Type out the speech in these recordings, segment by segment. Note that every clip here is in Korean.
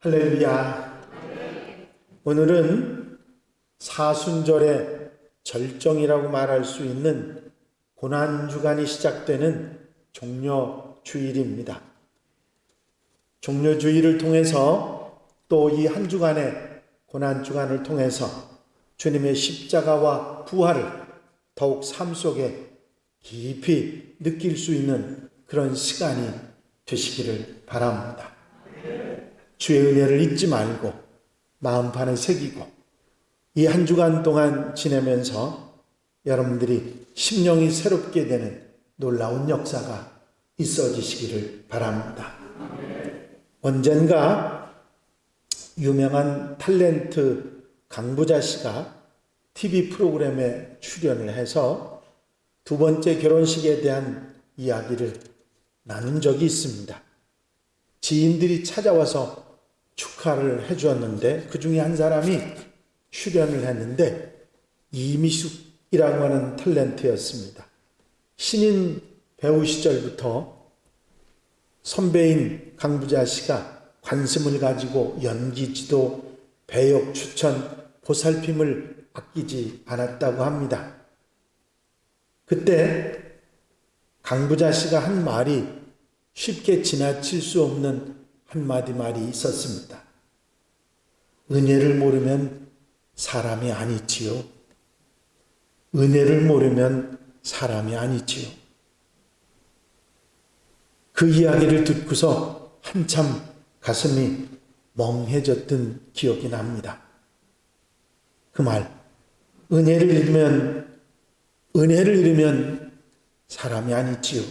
할렐루야. 오늘은 사순절의 절정이라고 말할 수 있는 고난주간이 시작되는 종려주일입니다. 종려주일을 통해서 또 이 한 주간의 고난주간을 통해서 주님의 십자가와 부활을 더욱 삶 속에 깊이 느낄 수 있는 그런 시간이 되시기를 바랍니다. 주의 은혜를 잊지 말고 마음판에 새기고 이 한 주간 동안 지내면서 여러분들이 심령이 새롭게 되는 놀라운 역사가 있어지시기를 바랍니다. 언젠가 유명한 탤런트 강부자 씨가 TV 프로그램에 출연을 해서 두 번째 결혼식에 대한 이야기를 나눈 적이 있습니다. 지인들이 찾아와서 축하를 해주었는데 그 중에 한 사람이 출연을 했는데 이미숙이라고 하는 탤런트였습니다. 신인 배우 시절부터 선배인 강부자 씨가 관심을 가지고 연기 지도, 배역 추천, 보살핌을 아끼지 않았다고 합니다. 그때 강부자 씨가 한 말이 쉽게 지나칠 수 없는 한마디 말이 있었습니다. 은혜를 모르면 사람이 아니지요. 은혜를 모르면 사람이 아니지요. 그 이야기를 듣고서 한참 가슴이 멍해졌던 기억이 납니다. 그 말, 은혜를 잃으면 사람이 아니지요.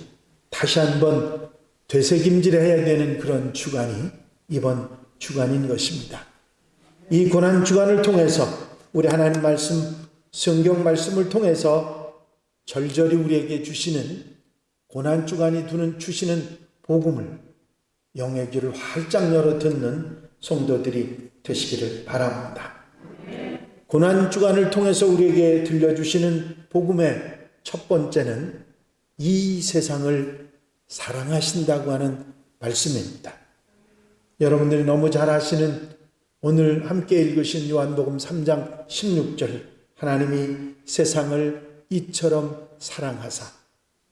다시 한번 되새김질해야 되는 그런 주간이 이번 주간인 것입니다. 이 고난 주간을 통해서 우리 하나님 말씀, 성경 말씀을 통해서 절절히 우리에게 주시는 고난 주간이 주시는 복음을 영의 귀를 활짝 열어 듣는 성도들이 되시기를 바랍니다. 고난 주간을 통해서 우리에게 들려주시는 복음의 첫 번째는 이 세상을 사랑하신다고 하는 말씀입니다. 여러분들이 너무 잘 아시는 오늘 함께 읽으신 요한복음 3장 16절, 하나님이 세상을 이처럼 사랑하사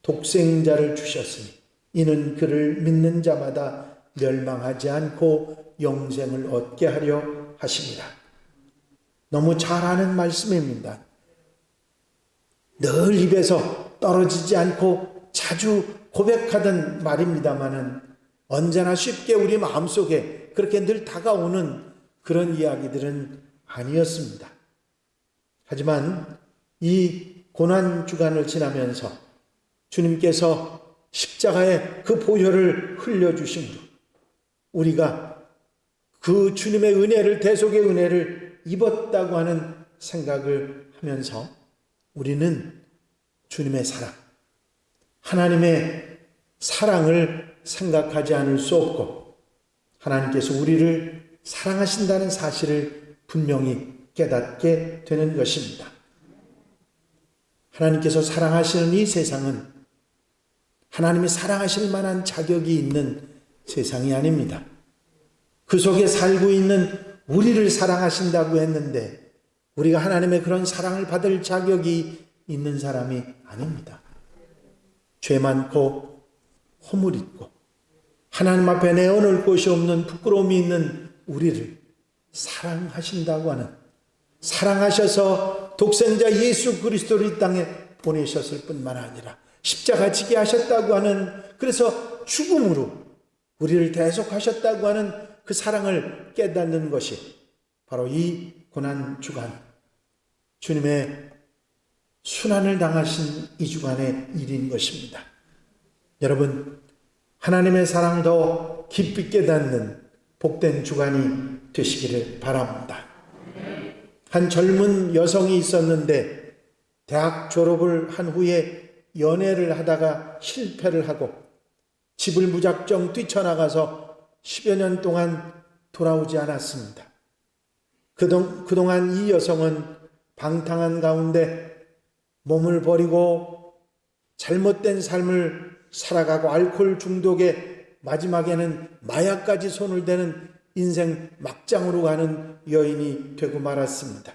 독생자를 주셨으니 이는 그를 믿는 자마다 멸망하지 않고 영생을 얻게 하려 하십니다. 너무 잘 아는 말씀입니다. 늘 입에서 떨어지지 않고 자주 고백하던 말입니다마는 언제나 쉽게 우리 마음속에 그렇게 늘 다가오는 그런 이야기들은 아니었습니다. 하지만 이 고난주간을 지나면서 주님께서 십자가에 그 보혈을 흘려주심으로 우리가 그 주님의 은혜를, 대속의 은혜를 입었다고 하는 생각을 하면서 우리는 주님의 사랑, 하나님의 사랑을 생각하지 않을 수 없고 하나님께서 우리를 사랑하신다는 사실을 분명히 깨닫게 되는 것입니다. 하나님께서 사랑하시는 이 세상은 하나님이 사랑하실 만한 자격이 있는 세상이 아닙니다. 그 속에 살고 있는 우리를 사랑하신다고 했는데 우리가 하나님의 그런 사랑을 받을 자격이 있는 사람이 아닙니다. 죄 많고 허물 있고 하나님 앞에 내어놓을 곳이 없는 부끄러움이 있는 우리를 사랑하신다고 하는, 사랑하셔서 독생자 예수 그리스도를 이 땅에 보내셨을 뿐만 아니라 십자가 지게 하셨다고 하는, 그래서 죽음으로 우리를 대속하셨다고 하는 그 사랑을 깨닫는 것이 바로 이 고난주간 주님의 순환을 당하신 이 주간의 일인 것입니다. 여러분, 하나님의 사랑을 더 깊이 깨닫는 복된 주간이 되시기를 바랍니다. 한 젊은 여성이 있었는데 대학 졸업을 한 후에 연애를 하다가 실패를 하고 집을 무작정 뛰쳐나가서 10여 년 동안 돌아오지 않았습니다. 그동안 이 여성은 방탕한 가운데 몸을 버리고 잘못된 삶을 살아가고 알코올 중독에 마지막에는 마약까지 손을 대는 인생 막장으로 가는 여인이 되고 말았습니다.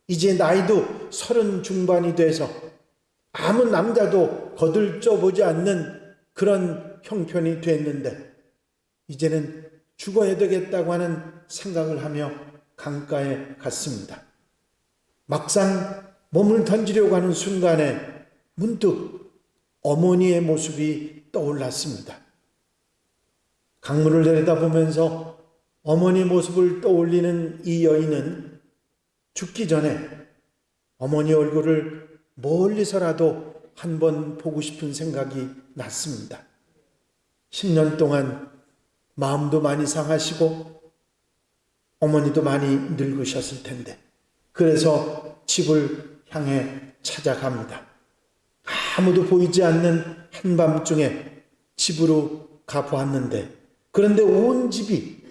이제 나이도 30 중반이 돼서 아무 남자도 거들떠 보지 않는 그런 형편이 됐는데 이제는 죽어야 되겠다고 하는 생각을 하며 강가에 갔습니다. 막상 몸을 던지려고 하는 순간에 문득 어머니의 모습이 떠올랐습니다. 강물을 내려다보면서 어머니 모습을 떠올리는 이 여인은 죽기 전에 어머니 얼굴을 멀리서라도 한번 보고 싶은 생각이 났습니다. 10년 동안 마음도 많이 상하시고 어머니도 많이 늙으셨을 텐데 그래서 집을 향해 찾아갑니다. 아무도 보이지 않는 한밤중에 집으로 가보았는데 그런데 온 집이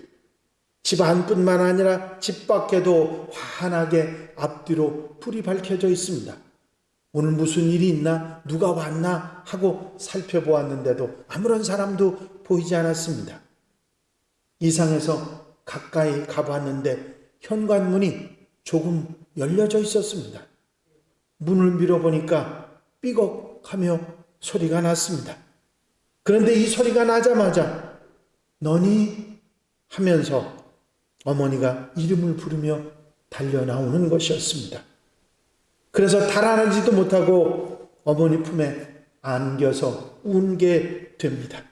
집 안뿐만 아니라 집 밖에도 환하게 앞뒤로 불이 밝혀져 있습니다. 오늘 무슨 일이 있나? 누가 왔나? 하고 살펴보았는데도 아무런 사람도 보이지 않았습니다. 이상해서 가까이 가봤는데 현관문이 조금 열려져 있었습니다. 문을 밀어보니까 삐걱하며 소리가 났습니다. 그런데 이 소리가 나자마자 너니? 하면서 어머니가 이름을 부르며 달려나오는 것이었습니다. 그래서 달아나지도 못하고 어머니 품에 안겨서 운게 됩니다.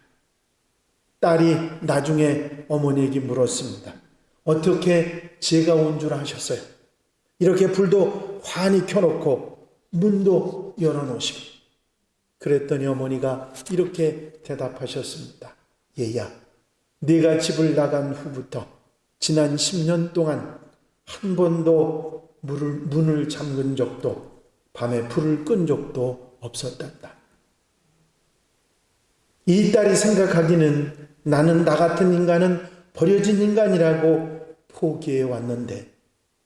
딸이 나중에 어머니에게 물었습니다. 어떻게 제가 온 줄 아셨어요? 이렇게 불도 환히 켜놓고 문도 열어놓으시고. 그랬더니 어머니가 이렇게 대답하셨습니다. 얘야, 네가 집을 나간 후부터 지난 10년 동안 한 번도 문을 잠근 적도 밤에 불을 끈 적도 없었단다. 이 딸이 생각하기는 나는 나 같은 인간은 버려진 인간이라고 포기해 왔는데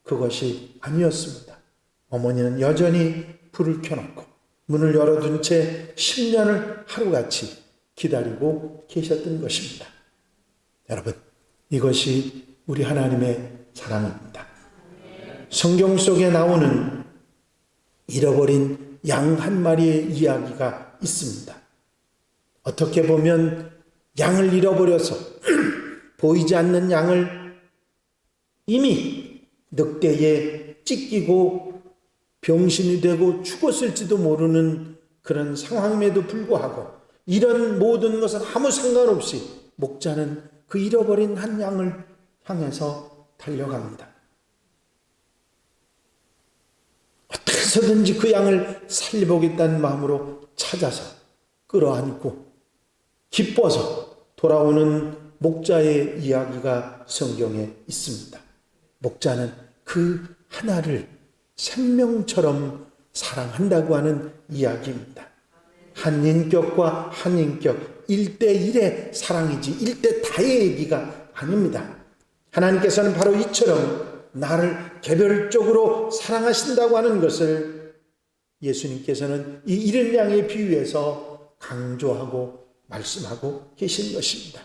그것이 아니었습니다. 어머니는 여전히 불을 켜놓고 문을 열어둔 채 10년을 하루같이 기다리고 계셨던 것입니다. 여러분, 이것이 우리 하나님의 사랑입니다. 성경 속에 나오는 잃어버린 양 한 마리의 이야기가 있습니다. 어떻게 보면 양을 잃어버려서 보이지 않는 양을 이미 늑대에 찢기고 병신이 되고 죽었을지도 모르는 그런 상황임에도 불구하고 이런 모든 것은 아무 상관없이 목자는 그 잃어버린 한 양을 향해서 달려갑니다. 어떻게 해서든지 그 양을 살려보겠다는 마음으로 찾아서 끌어안고 기뻐서 돌아오는 목자의 이야기가 성경에 있습니다. 목자는 그 하나를 생명처럼 사랑한다고 하는 이야기입니다. 한 인격과 한 인격 1대1의 사랑이지 1대 다의 얘기가 아닙니다. 하나님께서는 바로 이처럼 나를 개별적으로 사랑하신다고 하는 것을 예수님께서는 이 잃은 양의 비유에서 강조하고 말씀하고 계신 것입니다.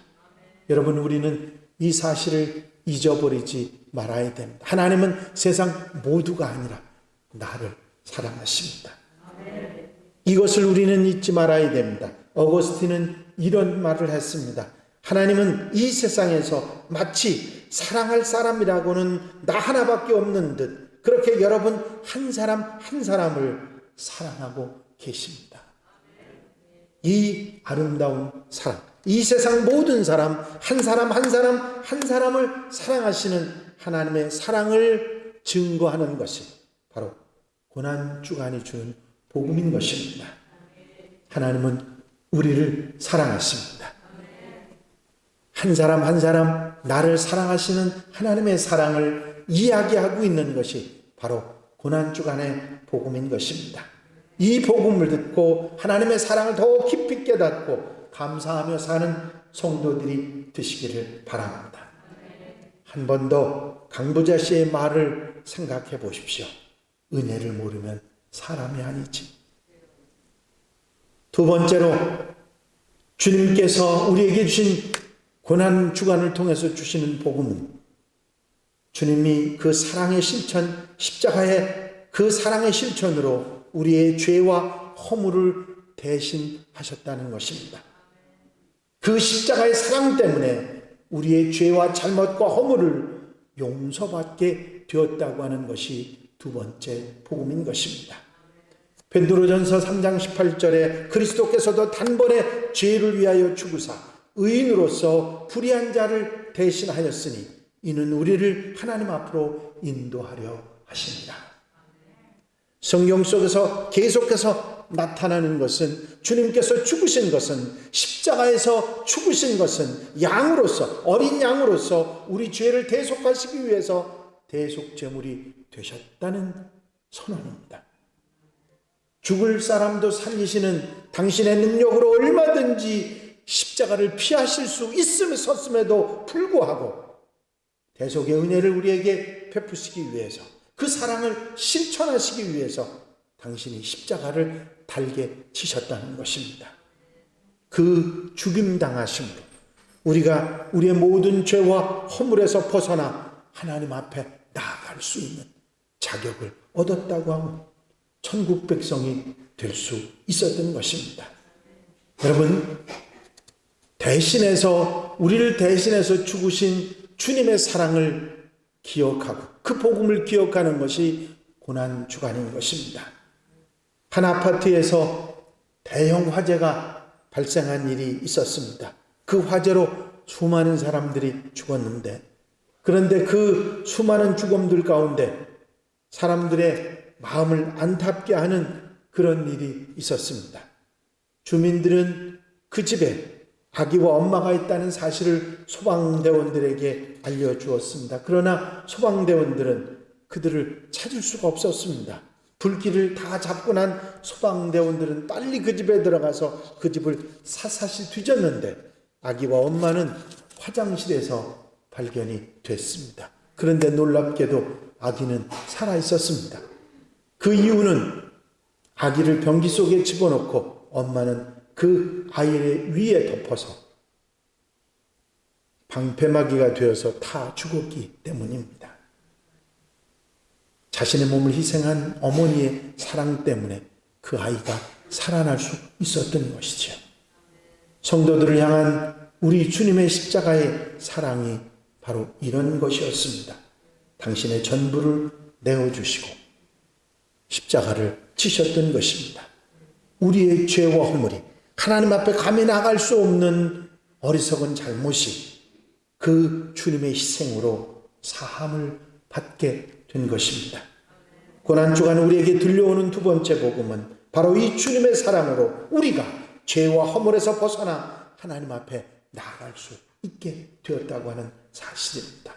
여러분, 우리는 이 사실을 잊어버리지 말아야 됩니다. 하나님은 세상 모두가 아니라 나를 사랑하십니다. 이것을 우리는 잊지 말아야 됩니다. 어거스틴은 이런 말을 했습니다. 하나님은 이 세상에서 마치 사랑할 사람이라고는 나 하나밖에 없는 듯 그렇게 여러분 한 사람 한 사람을 사랑하고 계십니다. 이 아름다운 사랑, 이 세상 모든 사람 한 사람 한 사람 한 사람을 사랑하시는 하나님의 사랑을 증거하는 것이 바로 고난주간이 주는 복음인 것입니다. 하나님은 우리를 사랑하십니다. 한 사람 한 사람 나를 사랑하시는 하나님의 사랑을 이야기하고 있는 것이 바로 고난주간의 복음인 것입니다. 이 복음을 듣고 하나님의 사랑을 더 깊이 깨닫고 감사하며 사는 성도들이 되시기를 바랍니다. 한 번 더 강부자 씨의 말을 생각해 보십시오. 은혜를 모르면 사람이 아니지. 두 번째로 주님께서 우리에게 주신 고난 주간을 통해서 주시는 복음은 주님이 그 사랑의 실천, 십자가의 그 사랑의 실천으로 우리의 죄와 허물을 대신하셨다는 것입니다. 그 십자가의 사랑 때문에 우리의 죄와 잘못과 허물을 용서받게 되었다고 하는 것이 두 번째 복음인 것입니다. 베드로전서 3장 18절에 그리스도께서도 단번에 죄를 위하여 죽으사 의인으로서 불의한 자를 대신하였으니 이는 우리를 하나님 앞으로 인도하려 하십니다. 성경 속에서 계속해서 나타나는 것은 주님께서 죽으신 것은 십자가에서 죽으신 것은 양으로서 어린 양으로서 우리 죄를 대속하시기 위해서 대속제물이 되셨다는 선언입니다. 죽을 사람도 살리시는 당신의 능력으로 얼마든지 십자가를 피하실 수 있음에도 불구하고 대속의 은혜를 우리에게 베푸시기 위해서 그 사랑을 실천하시기 위해서 당신이 십자가를 달게 치셨다는 것입니다. 그 죽임당하심으로 우리가 우리의 모든 죄와 허물에서 벗어나 하나님 앞에 나아갈 수 있는 자격을 얻었다고 하고 천국 백성이 될 수 있었던 것입니다. 여러분, 우리를 대신해서 죽으신 주님의 사랑을 기억하고 그 복음을 기억하는 것이 고난주간인 것입니다. 한 아파트에서 대형 화재가 발생한 일이 있었습니다. 그 화재로 수많은 사람들이 죽었는데, 그런데 그 수많은 죽음들 가운데 사람들의 마음을 안타깝게 하는 그런 일이 있었습니다. 주민들은 그 집에 아기와 엄마가 있다는 사실을 소방대원들에게 알려주었습니다. 그러나 소방대원들은 그들을 찾을 수가 없었습니다. 불길을 다 잡고 난 소방대원들은 빨리 그 집에 들어가서 그 집을 샅샅이 뒤졌는데 아기와 엄마는 화장실에서 발견이 됐습니다. 그런데 놀랍게도 아기는 살아 있었습니다. 그 이유는 아기를 변기 속에 집어넣고 엄마는 그 아이의 위에 덮어서 방패막이가 되어서 다 죽었기 때문입니다. 자신의 몸을 희생한 어머니의 사랑 때문에 그 아이가 살아날 수 있었던 것이죠. 성도들을 향한 우리 주님의 십자가의 사랑이 바로 이런 것이었습니다. 당신의 전부를 내어주시고 십자가를 치셨던 것입니다. 우리의 죄와 허물이 하나님 앞에 감히 나갈 수 없는 어리석은 잘못이 그 주님의 희생으로 사함을 받게 된 것입니다. 고난주간 우리에게 들려오는 두 번째 복음은 바로 이 주님의 사랑으로 우리가 죄와 허물에서 벗어나 하나님 앞에 나아갈 수 있게 되었다고 하는 사실입니다.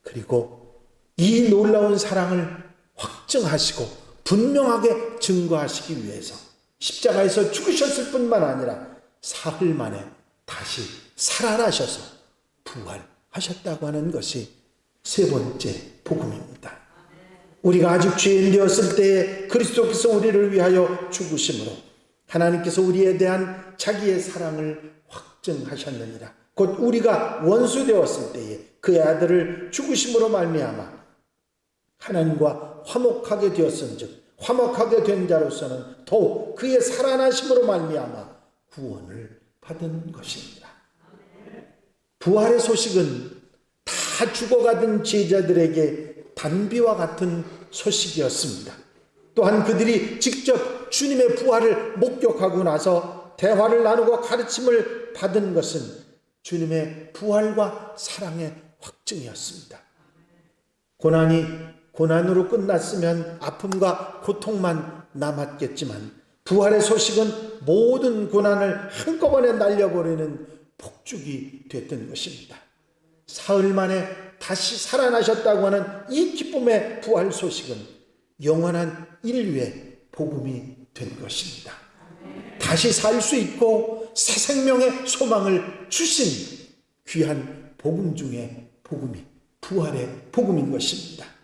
그리고 이 놀라운 사랑을 확증하시고 분명하게 증거하시기 위해서 십자가에서 죽으셨을 뿐만 아니라 사흘 만에 다시 살아나셔서 부활하셨다고 하는 것이 세 번째 복음입니다. 우리가 아직 죄인 되었을 때에 그리스도께서 우리를 위하여 죽으심으로 하나님께서 우리에 대한 자기의 사랑을 확증하셨느니라. 곧 우리가 원수 되었을 때에 그의 아들을 죽으심으로 말미암아 하나님과 화목하게 되었은즉 화목하게 된 자로서는 더욱 그의 살아나심으로 말미암아 구원을 받은 것입니다. 부활의 소식은 다 죽어가던 제자들에게 단비와 같은 소식이었습니다. 또한 그들이 직접 주님의 부활을 목격하고 나서 대화를 나누고 가르침을 받은 것은 주님의 부활과 사랑의 확증이었습니다. 고난이 고난으로 끝났으면 아픔과 고통만 남았겠지만 부활의 소식은 모든 고난을 한꺼번에 날려버리는 폭죽이 됐던 것입니다. 사흘 만에 다시 살아나셨다고 하는 이 기쁨의 부활 소식은 영원한 인류의 복음이 된 것입니다. 다시 살 수 있고 새 생명의 소망을 주신 귀한 복음 중에 복음이 부활의 복음인 것입니다.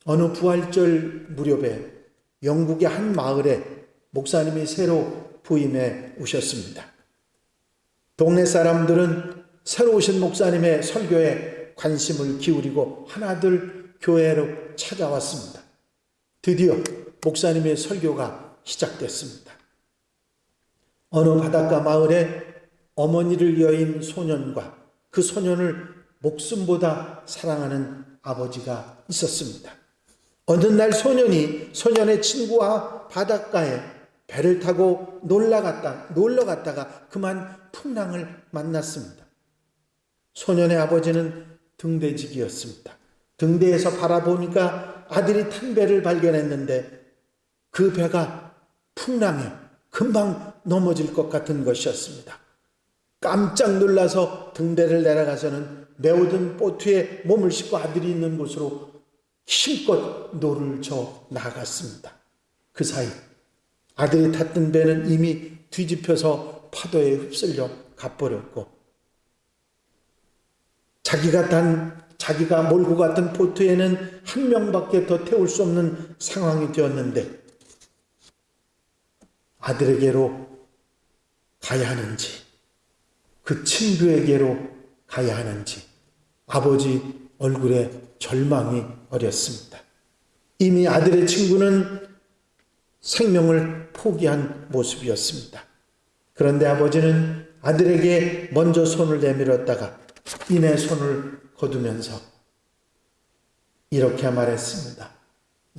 어느 부활절 무렵에 영국의 한 마을에 목사님이 새로 부임해 오셨습니다. 동네 사람들은 새로 오신 목사님의 설교에 관심을 기울이고 하나둘 교회로 찾아왔습니다. 드디어 목사님의 설교가 시작됐습니다. 어느 바닷가 마을에 어머니를 여인 소년과 그 소년을 목숨보다 사랑하는 아버지가 있었습니다. 어느 날 소년이 소년의 친구와 바닷가에 배를 타고 놀러 갔다가 그만 풍랑을 만났습니다. 소년의 아버지는 등대지기였습니다. 등대에서 바라보니까 아들이 탄 배를 발견했는데 그 배가 풍랑에 금방 넘어질 것 같은 것이었습니다. 깜짝 놀라서 등대를 내려가서는 메어든 보트에 몸을 싣고 아들이 있는 곳으로 힘껏 노를 저 나갔습니다. 그 사이 아들이 탔던 배는 이미 뒤집혀서 파도에 휩쓸려 가버렸고 자기가 몰고 갔던 보트에는 한 명밖에 더 태울 수 없는 상황이 되었는데 아들에게로 가야 하는지 그 친구에게로 가야 하는지 아버지 얼굴에 절망이 어렸습니다. 이미 아들의 친구는 생명을 포기한 모습이었습니다. 그런데 아버지는 아들에게 먼저 손을 내밀었다가 이내 손을 거두면서 이렇게 말했습니다.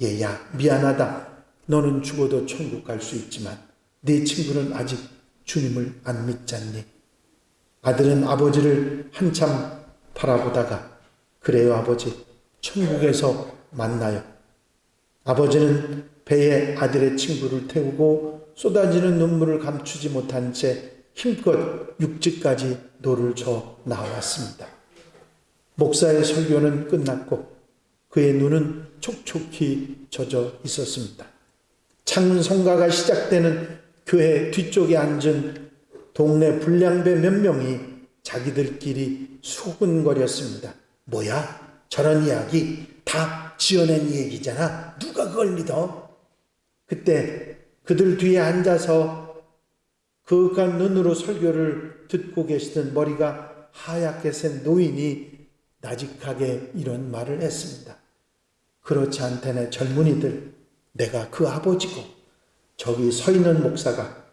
얘야, 미안하다. 너는 죽어도 천국 갈 수 있지만 네 친구는 아직 주님을 안 믿잖니. 아들은 아버지를 한참 바라보다가 그래요 아버지, 천국에서 만나요. 아버지는 배에 아들의 친구를 태우고 쏟아지는 눈물을 감추지 못한 채 힘껏 육지까지 노를 저 나왔습니다. 목사의 설교는 끝났고 그의 눈은 촉촉히 젖어 있었습니다. 창성가가 시작되는 교회 뒤쪽에 앉은 동네 불량배 몇 명이 자기들끼리 수군거렸습니다. 뭐야? 저런 이야기 다 지어낸 얘기잖아. 누가 그걸 믿어? 그때 그들 뒤에 앉아서 그윽한 눈으로 설교를 듣고 계시던 머리가 하얗게 센 노인이 나직하게 이런 말을 했습니다. 그렇지 않다네 젊은이들, 내가 그 아버지고 저기 서 있는 목사가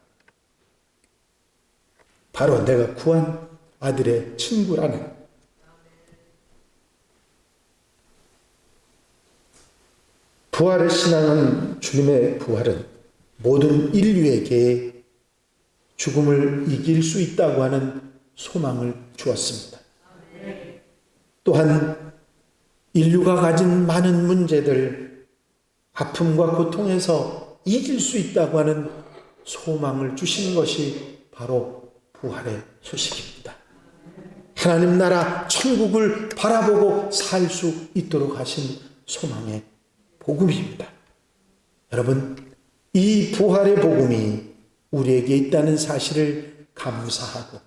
바로 내가 구한 아들의 친구라네. 부활의 신앙은, 주님의 부활은 모든 인류에게 죽음을 이길 수 있다고 하는 소망을 주었습니다. 또한 인류가 가진 많은 문제들, 아픔과 고통에서 이길 수 있다고 하는 소망을 주시는 것이 바로 부활의 소식입니다. 하나님 나라 천국을 바라보고 살 수 있도록 하신 소망의 복음입니다. 여러분, 이 부활의 복음이 우리에게 있다는 사실을 감사하고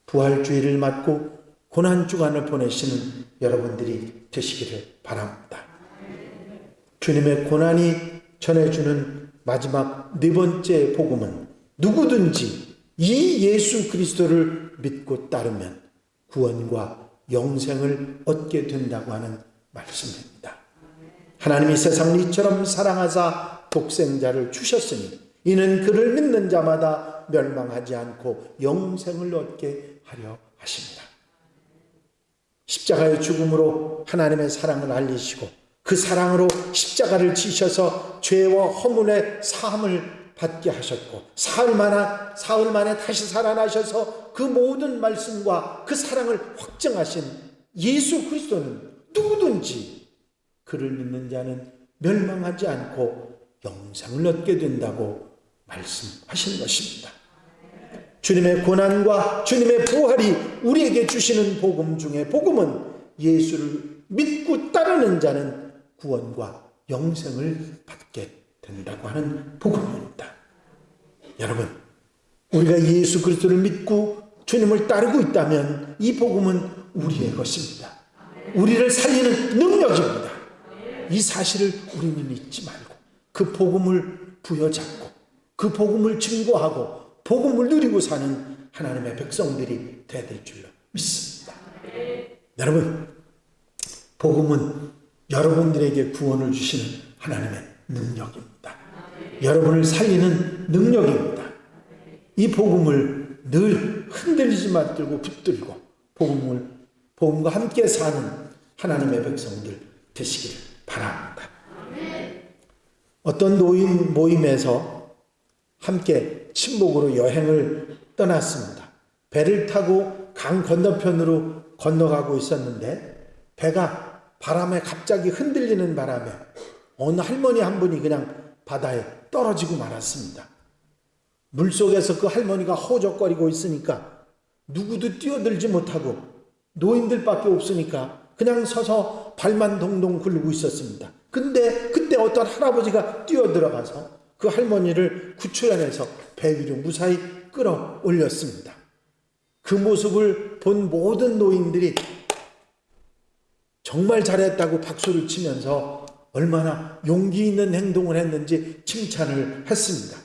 부활주의를 맞고 고난주간을 보내시는 여러분들이 되시기를 바랍니다. 주님의 고난이 전해주는 마지막 네 번째 복음은 누구든지 이 예수 그리스도를 믿고 따르면 구원과 영생을 얻게 된다고 하는 말씀입니다. 하나님이 세상을 이처럼 사랑하사 독생자를 주셨으니 이는 그를 믿는 자마다 멸망하지 않고 영생을 얻게 하려 하십니다. 십자가의 죽음으로 하나님의 사랑을 알리시고 그 사랑으로 십자가를 지셔서 죄와 허물의 사함을 받게 하셨고 사흘 만에 다시 살아나셔서 그 모든 말씀과 그 사랑을 확증하신 예수 그리스도는 누구든지 그를 믿는 자는 멸망하지 않고 영생을 얻게 된다고 말씀하신 것입니다. 주님의 고난과 주님의 부활이 우리에게 주시는 복음 중에 복음은 예수를 믿고 따르는 자는 구원과 영생을 받게 된다고 하는 복음입니다. 여러분, 우리가 예수 그리스도를 믿고 주님을 따르고 있다면 이 복음은 우리의 것입니다. 우리를 살리는 능력입니다. 이 사실을 우리는 잊지 말고 그 복음을 부여잡고 그 복음을 증거하고 복음을 누리고 사는 하나님의 백성들이 되어야 될 줄로 믿습니다. 여러분, 복음은 여러분들에게 구원을 주시는 하나님의 능력입니다. 여러분을 살리는 능력입니다. 이 복음을 늘 흔들리지 말고 붙들고 복음과 함께 사는 하나님의 백성들 되시기를 바랍니다. 어떤 노인 모임에서 함께 친목으로 여행을 떠났습니다. 배를 타고 강 건너편으로 건너가고 있었는데 배가 바람에 갑자기 흔들리는 바람에 어느 할머니 한 분이 그냥 바다에 떨어지고 말았습니다. 물속에서 그 할머니가 허우적거리고 있으니까 누구도 뛰어들지 못하고 노인들밖에 없으니까 그냥 서서 발만 동동 굴리고 있었습니다. 근데 그때 어떤 할아버지가 뛰어들어가서 그 할머니를 구출해내서 배 위로 무사히 끌어올렸습니다. 그 모습을 본 모든 노인들이 정말 잘했다고 박수를 치면서 얼마나 용기 있는 행동을 했는지 칭찬을 했습니다.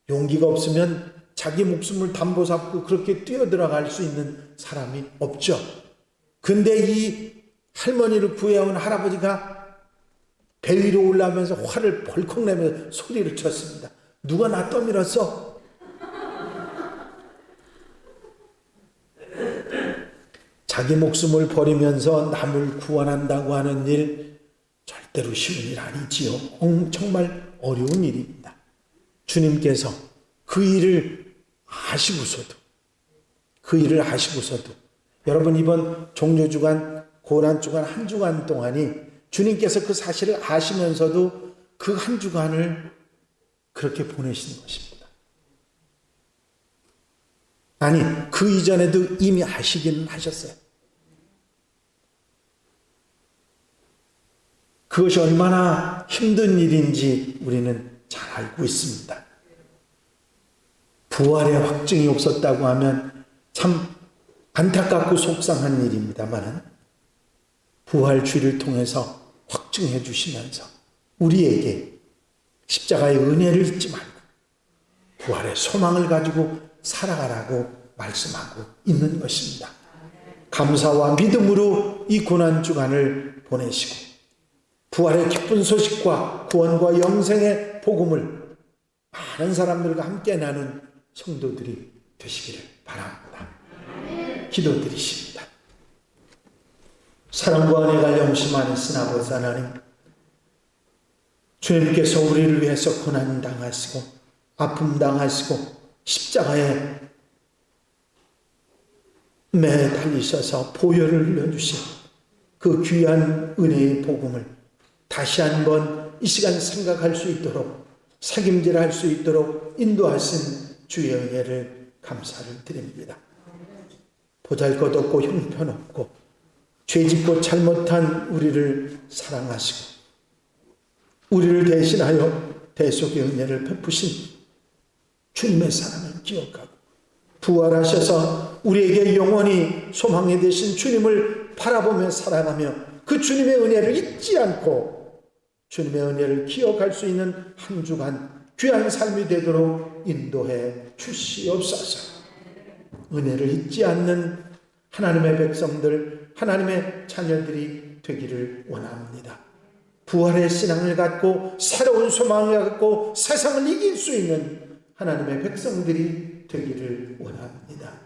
용기가 없으면 자기 목숨을 담보 삼고 그렇게 뛰어들어갈 수 있는 사람이 없죠. 근데 이 할머니를 구해온 할아버지가 배 위로 올라오면서 화를 벌컥 내면서 소리를 쳤습니다. 누가 나 떠밀었어? 자기 목숨을 버리면서 남을 구원한다고 하는 일 절대로 쉬운 일 아니지요. 정말 어려운 일입니다. 주님께서 그 일을 아시고서도 여러분 이번 종료주간 고난주간 한 주간 동안이 주님께서 그 사실을 아시면서도 그 한 주간을 그렇게 보내신 것입니다. 아니 그 이전에도 이미 아시기는 하셨어요. 그것이 얼마나 힘든 일인지 우리는 잘 알고 있습니다. 부활의 확증이 없었다고 하면 참 안타깝고 속상한 일입니다만 부활주의를 통해서 확증해 주시면서 우리에게 십자가의 은혜를 잊지 말고 부활의 소망을 가지고 살아가라고 말씀하고 있는 것입니다. 감사와 믿음으로 이 고난주간을 보내시고 부활의 기쁜 소식과 구원과 영생의 복음을 많은 사람들과 함께 나눈 성도들이 되시기를 바랍니다. 기도드리십니다. 사랑과 은혜가 영심하신 아버지 하나님, 주님께서 우리를 위해서 고난 당하시고 아픔 당하시고 십자가에 매달리셔서 보혈을 흘려주신 그 귀한 은혜의 복음을 다시 한번 이 시간 생각할 수 있도록 책임질할 수 있도록 인도하신 주의 은혜를 감사를 드립니다. 보잘것없고 형편없고 죄짓고 잘못한 우리를 사랑하시고 우리를 대신하여 대속의 은혜를 베푸신 주님의 사랑을 기억하고 부활하셔서 우리에게 영원히 소망이 되신 주님을 바라보며 살아가며 그 주님의 은혜를 잊지 않고 주님의 은혜를 기억할 수 있는 한 주간 귀한 삶이 되도록 인도해 주시옵소서. 은혜를 잊지 않는 하나님의 백성들, 하나님의 자녀들이 되기를 원합니다. 부활의 신앙을 갖고 새로운 소망을 갖고 세상을 이길 수 있는 하나님의 백성들이 되기를 원합니다.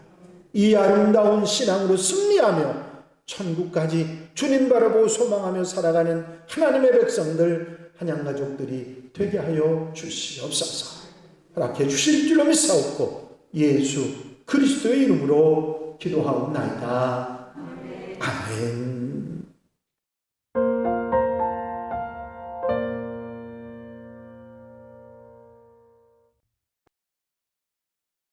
이 아름다운 신앙으로 승리하며 천국까지 주님 바라보고 소망하며 살아가는 하나님의 백성들, 한양가족들이 되게 하여 주시옵소서. 허락해 주실 줄로 믿사옵고 예수 그리스도의 이름으로 기도하옵나이다.